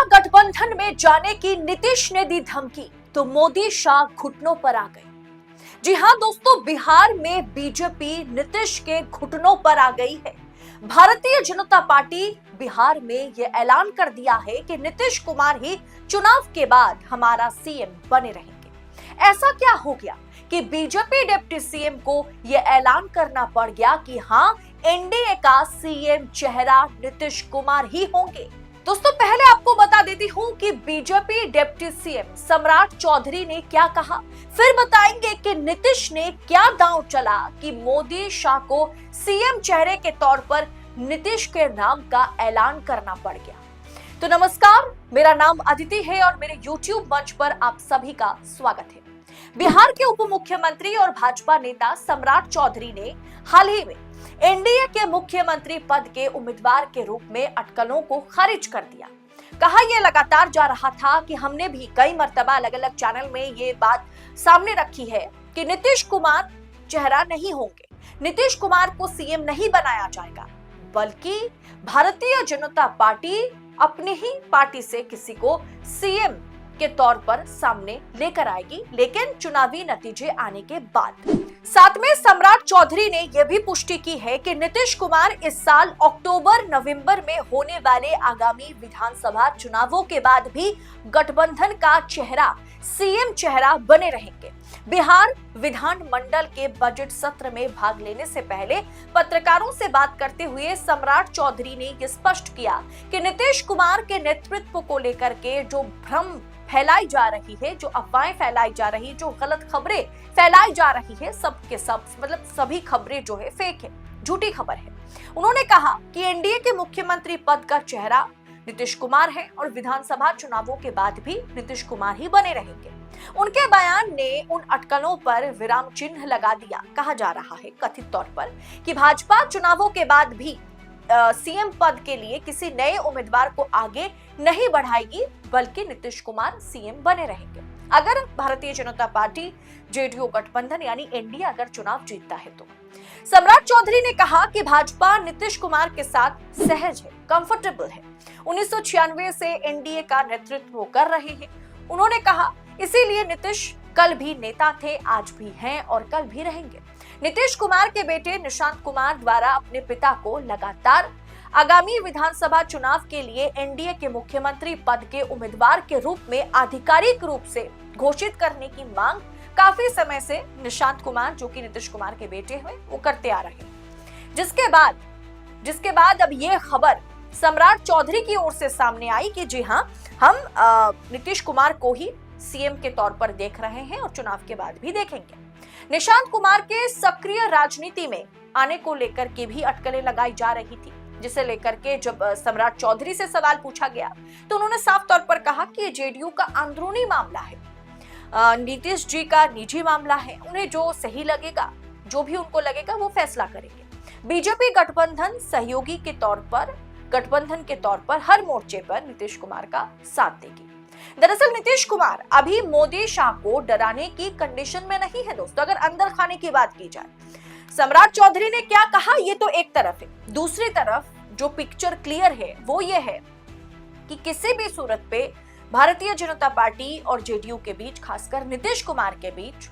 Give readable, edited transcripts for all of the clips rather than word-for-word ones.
गठबंधन में जाने की नीतीश ने दी धमकी तो मोदी शाह घुटनों पर आ गए। जी हां दोस्तों, बिहार में बीजेपी नीतीश के घुटनों पर आ गई है। भारतीय जनता पार्टी बिहार में यह ऐलान कर दिया है कि नीतीश कुमार ही चुनाव के बाद हमारा सीएम बने रहेंगे। ऐसा क्या हो गया कि बीजेपी डिप्टी सीएम को यह ऐलान करना पड़ गया कि हां, एनडीए का सीएम चेहरा नीतीश कुमार ही होंगे। दोस्तों, पहले आपको बता देती हूं कि बीजेपी डिप्टी सीएम सम्राट चौधरी ने क्या कहा, फिर बताएंगे कि नीतीश ने क्या दांव चला कि मोदी शाह को सीएम चेहरे के तौर पर नीतीश के नाम का ऐलान करना पड़ गया। तो नमस्कार, मेरा नाम अदिति है और मेरे YouTube मंच पर आप सभी का स्वागत है। बिहार के उप मुख्यमंत्री और भाजपा नेता सम्राट चौधरी ने हाल ही में एनडीए के मुख्यमंत्री पद के उम्मीदवार के रूप में अटकलों को खारिज कर दिया। कहा यह लगातार जा रहा था कि हमने भी कई मर्तबा अलग अलग चैनल में ये बात सामने रखी है कि नीतीश कुमार चेहरा नहीं होंगे, नीतीश कुमार को सीएम नहीं बनाया जाएगा, बल्कि भारतीय जनता पार्टी अपनी ही पार्टी से किसी को सीएम के तौर पर सामने लेकर आएगी, लेकिन चुनावी नतीजे आने के बाद। साथ में सम्राट चौधरी ने यह भी पुष्टि की है कि नीतीश कुमार इस साल अक्टूबर नवंबर में होने वाले आगामी विधानसभा चुनावों के बाद भी गठबंधन का चेहरा सीएम चेहरा बने रहेंगे। बिहार विधानमंडल के बजट सत्र में भाग लेने से पहले पत्रकारों से बात करते हुए सम्राट चौधरी ने यह स्पष्ट किया कि नीतीश कुमार के नेतृत्व को लेकर के जो भ्रम फैलाई जा रही है, जो अफवाहें फैलाई जा रही है, जो गलत खबरें फैलाई जा रही है, सब के सब मतलब सभी खबरें जो है फेक है, झूठी खबर है। उन्होंने कहा कि एनडीए के मुख्यमंत्री पद का चेहरा नीतीश कुमार है और विधानसभा चुनावों के बाद भी नीतीश कुमार ही बने रहेंगे। उनके बयान ने उन अटकलों पर विराम चिन्ह लगा दिया। कहा जा रहा है कथित तौर पर कि भाजपा चुनावों के बाद भी सीएम पद के लिए किसी नए उम्मीदवार को आगे नहीं बढ़ाएगी, बल्कि नीतीश कुमार सीएम बने रहेंगे अगर भारतीय जनता पार्टी जेडीयू गठबंधन यानी एनडीए अगर चुनाव जीतता है तो। सम्राट चौधरी ने कहा कि भाजपा नीतीश कुमार के साथ सहज है, कंफर्टेबल है, 1996 से एनडीए का नेतृत्व कर रहे हैं। उन्होंने कहा इसीलिए नीतीश कल भी नेता थे, आज भी हैं और कल भी रहेंगे। नीतीश कुमार के बेटे निशांत कुमार द्वारा अपने पिता को लगातार आगामी विधानसभा चुनाव के लिए एनडीए के मुख्यमंत्री पद के उम्मीदवार के रूप में आधिकारिक रूप से घोषित करने की मांग काफी समय से निशांत कुमार, जो कि नीतीश कुमार के बेटे हुए, वो करते आ रहे हैं। जिसके बाद अब ये खबर सम्राट चौधरी की ओर से सामने आई कि जी हाँ, हम नीतीश कुमार को ही सीएम के तौर पर देख रहे हैं और चुनाव के बाद भी देखेंगे। निशांत कुमार के सक्रिय राजनीति में आने को लेकर के भी अटकलें लगाई जा रही थी, जिसे लेकर के जब सम्राट चौधरी से सवाल पूछा गया तो उन्होंने साफ तौर पर कहा कि ये जेडीयू का अंदरूनी मामला है, नीतीश जी का निजी मामला है, उन्हें जो सही लगेगा, जो भी उनको लगेगा वो फैसला करेंगे। बीजेपी गठबंधन सहयोगी के तौर पर, गठबंधन के तौर पर हर मोर्चे पर नीतीश कुमार का साथ देगी। दरअसल नीतीश कुमार अभी मोदी शाह को डराने की कंडीशन में नहीं है दोस्तों, अगर अंदर खाने की बात की जाए। सम्राट चौधरी ने क्या कहा ये तो एक तरफ है, दूसरी तरफ जो पिक्चर क्लियर है वो ये है कि किसी भी सूरत पे भारतीय जनता पार्टी और जेडीयू के बीच, खासकर नीतीश कुमार के बीच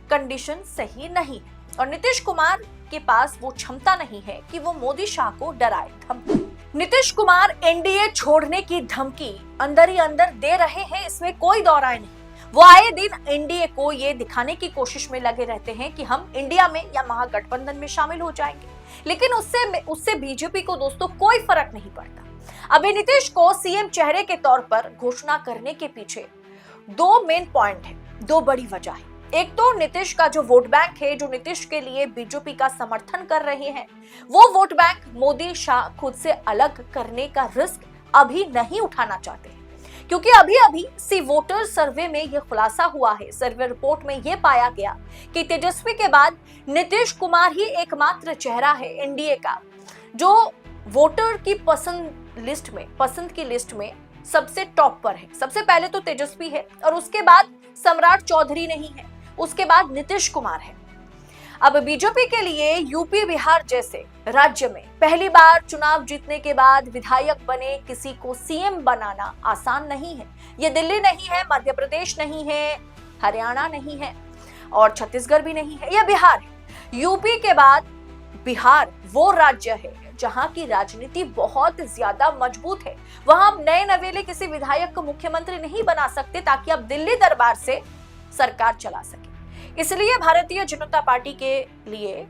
कंडीशन सही नहीं है और नीतीश कुमार के पास वो क्षमता नहीं है कि वो मोदी शाह को डराए, धमकाए। नीतीश कुमार एनडीए छोड़ने की धमकी अंदर ही अंदर दे रहे हैं, इसमें कोई दो राय नहीं। वो आए दिन एनडीए को ये दिखाने की कोशिश में लगे रहते हैं कि हम इंडिया में या महागठबंधन में शामिल हो जाएंगे, लेकिन उससे बीजेपी को दोस्तों कोई फर्क नहीं पड़ता। अभी नीतीश को सीएम चेहरे के तौर पर घोषणा करने के पीछे दो मेन पॉइंट है, दो बड़ी वजह है। एक तो नीतीश का जो वोट बैंक है, जो नीतीश के लिए बीजेपी का समर्थन कर रहे हैं, वो वोट बैंक मोदी शाह खुद से अलग करने का रिस्क अभी नहीं उठाना चाहते हैं, क्योंकि अभी सी वोटर सर्वे में यह खुलासा हुआ है, सर्वे रिपोर्ट में यह पाया गया कि तेजस्वी के बाद नीतीश कुमार ही एकमात्र चेहरा है एनडीए का जो वोटर की पसंद की लिस्ट में सबसे टॉप पर है। सबसे पहले तो तेजस्वी है और उसके बाद सम्राट चौधरी नहीं है, उसके बाद नीतीश कुमार है। अब बीजेपी के लिए यूपी बिहार जैसे राज्य में पहली बार चुनाव जीतने के बाद विधायक बने किसी को सीएम बनाना आसान नहीं है। ये दिल्ली नहीं है, मध्य प्रदेश नहीं है, हरियाणा नहीं है और छत्तीसगढ़ भी नहीं है, यह बिहार है। यूपी के बाद बिहार वो राज्य है जहां की राजनीति बहुत ज्यादा मजबूत है। वहां आप नए नवेले किसी विधायक को मुख्यमंत्री नहीं बना सकते ताकि आप दिल्ली दरबार से सरकार चला सके। इसलिए भारतीय जनता पार्टी के लिए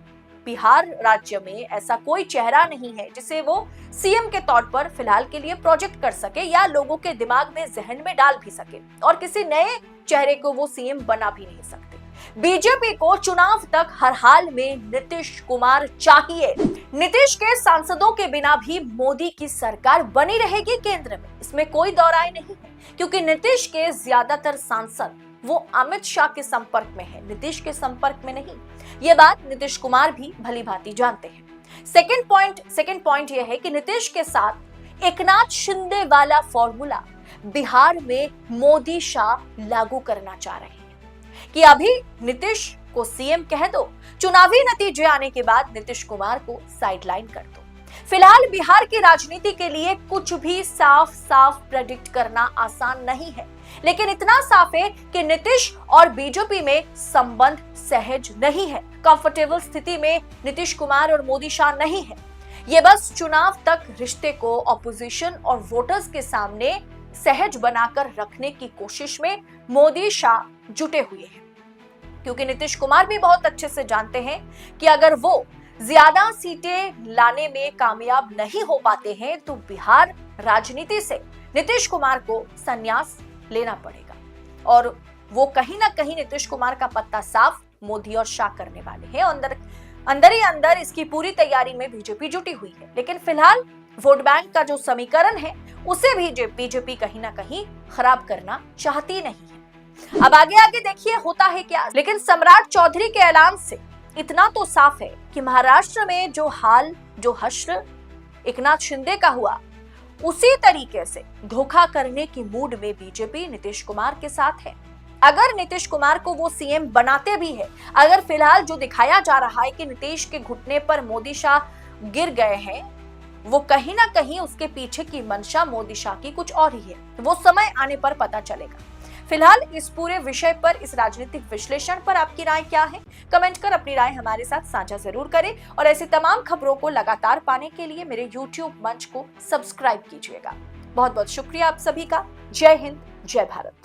बिहार राज्य में ऐसा कोई चेहरा नहीं है जिसे वो सीएम के तौर पर फिलहाल के लिए प्रोजेक्ट कर सके या लोगों के दिमाग में, जहन में डाल भी सके, और किसी नए चेहरे को वो सीएम बना भी नहीं सकते। बीजेपी को चुनाव तक हर हाल में नीतीश कुमार चाहिए। नीतीश के सांसदों के बिना भी मोदी की सरकार बनी रहेगी केंद्र में, इसमें कोई दो राय नहीं है, क्योंकि नीतीश के ज्यादातर सांसद वो अमित शाह के संपर्क में है, नीतीश के संपर्क में नहीं। ये बात नीतीश कुमार भी भली भांति जानते हैं। सेकंड पॉइंट यह है कि नीतीश के साथ एकनाथ शिंदे वाला फॉर्मूला बिहार में मोदी शाह लागू करना चाह रहे हैं कि अभी नीतीश को सीएम कह दो, चुनावी नतीजे आने के बाद नीतीश कुमार को साइडलाइन कर दो। फिलहाल बिहार की राजनीति के लिए कुछ भी साफ साफ प्रेडिक्ट करना आसान नहीं है, लेकिन इतना साफ है कि नीतीश और बीजेपी में संबंध सहज नहीं है। कंफर्टेबल स्थिति में नीतीश कुमार और मोदी शाह नहीं है। ये बस चुनाव तक रिश्ते को ऑपोजिशन और वोटर्स के सामने सहज बनाकर रखने की कोशिश में मोदी शाह जुटे हुए हैं, क्योंकि नीतीश कुमार भी बहुत अच्छे से जानते हैं कि अगर वो ज्यादा सीटें लाने में कामयाब नहीं हो पाते हैं तो बिहार राजनीति से नीतीश कुमार को संन्यास लेना पड़ेगा, और वो कहीं ना कहीं नीतीश कुमार का पत्ता साफ मोदी और शाह करने वाले हैं। अंदर ही अंदर इसकी पूरी तैयारी में बीजेपी जुटी हुई है, लेकिन फिलहाल वोट बैंक का जो समीकरण है उसे भी बीजेपी कहीं ना कहीं खराब करना चाहती नहीं है। अब आगे आगे देखिए होता है क्या। लेकिन सम्राट चौधरी के ऐलान से इतना तो साफ है कि महाराष्ट्र में जो हश्र एकनाथ शिंदे का हुआ, उसी तरीके से धोखा करने की मूड में बीजेपी नीतीश कुमार के साथ है। अगर नीतीश कुमार को वो सीएम बनाते भी है, अगर फिलहाल जो दिखाया जा रहा है कि नीतीश के घुटने पर मोदी शाह गिर गए हैं, वो कहीं ना कहीं उसके पीछे की मंशा मोदी शाह की कुछ और ही है। वो समय आने पर पता चलेगा। फिलहाल इस पूरे विषय पर, इस राजनीतिक विश्लेषण पर आपकी राय क्या है? कमेंट कर अपनी राय हमारे साथ साझा जरूर करें, और ऐसी तमाम खबरों को लगातार पाने के लिए मेरे YouTube मंच को सब्सक्राइब कीजिएगा। बहुत बहुत शुक्रिया आप सभी का। जय हिंद, जय भारत।